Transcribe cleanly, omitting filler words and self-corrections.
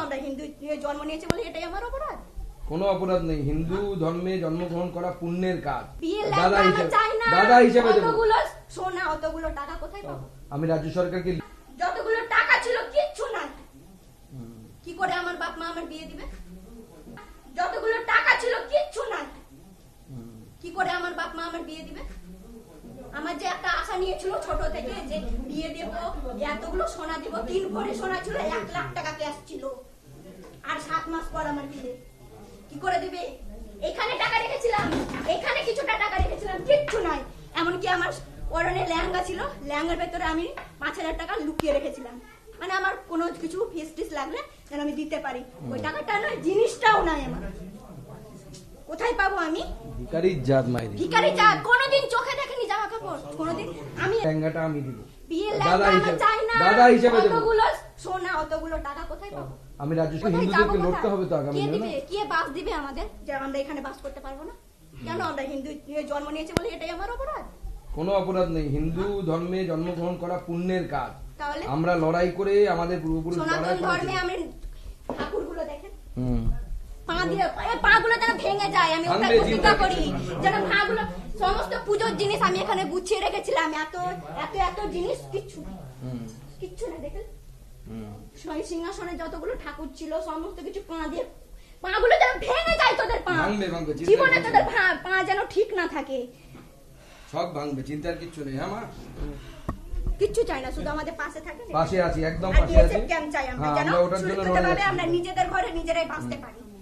আমরা হিন্দু জন্ম নিয়েছি বলে এটাই আমার অপরাধ? কোনো অপরাধ নেই, হিন্দু ধর্মে জন্মগ্রহণ করা পুণ্যের কাজ। দাদা হিসেবে অতগুলো সোনা অতগুলো টাকা কোথায় পাবো? আমি রাজ্য সরকারকে যতগুলো টাকা ছিল কিচ্ছু নাই, কি করে আমার বাপ মা আমার বিয়ে দিবে? যতগুলো টাকা ছিল কিচ্ছু নাই, কি করে আমার বাপ মা আমার বিয়ে দিবে? আমার যে একটা আশা নিয়েছিল ছোট থেকে যে বিয়ে দেব, এতগুলো সোনা দেব, 3 ভরি সোনা ছিল, 1 লাখ টাকা ক্যাশ ছিল, আর 7 মাস পর আমার বিয়ে, কি করে দিবে? এখানে টাকা রেখেছিলাম, এখানে কিছুটা টাকা রেখেছিলাম, কিচ্ছু নাই। এমনকি আমার পরনে লেহেঙ্গা ছিল, লেহেঙ্গার ভেতরে আমি 5,000 টাকা লুকিয়ে রেখেছিলাম, মানে আমার কোনো কিছু ফিস টিস লাগলে যেন আমি দিতে পারি। ওই টাকাটা নয়, জিনিসটাও নাই আমার, কোথায় পাবো আমি? ভিখারি জাত মাইরি, ভিখারি জাত। কোনোদিন চোখে দেখেনি জামা কাপড়, কোনোদিন আমি লেহেঙ্গাটা আমি দিব। বিয়ের লেহেঙ্গা চাই না, দাদা হিসেবে দেব। অতগুলো সোনা অতগুলো টাকা কোথায় পাবো? আমি রাজ্য হিন্দুদেরকে লড়তে হবে তো আগামী কে দিনে। দিবে? কে বাস দিবে আমাদের যে আমরা এখানে বাস করতে পারবো না? কেন আমরা হিন্দু জন্ম নিয়েছি বলে এটাই আমার অপরাধ? কোনো অপরাধ নেই, হিন্দু ধর্মে জন্মগ্রহণ করা পুণ্যের কাজ। তাহলে আমরা লড়াই করে আমাদের পূর্বপুরুষ সনাতন ধর্মে আমি ঠাকুরগুলো দেখেন, পা দিয়ে পাগুলো যেন ভেঙে যায়, আমি ওটা প্রতিজ্ঞা করি যেন পাগুলো, সমস্ত পূজোর জিনিস আমি এখানে গুছিয়ে রেখেছিলাম, এত এত এত জিনিস কিচ্ছু কিচ্ছু না। দেখেন সিংহাসনে যতগুলো ঠাকুর ছিল সমস্ত কিছু পা দিয়ে, পাগুলো যেন ভেঙে যায়, তোদের পা জীবনে তোদের পা যেন ঠিক না থাকে, সব ভাঙবে, চিন্তার কিচ্ছু নেই। হ্যাঁ মা, কিচ্ছু চাই না, শুধু আমাদের পাশে থাকে, পাশে আছি, একদম আর পাশে আছি। কেন চাই আমরা হ্যাঁ, যেন আমরা ওটার জন্য লড়াই সুরক্ষিতভাবে করছি। আমরা নিজেদের ঘরে নিজেরাই বাঁচতে পারি।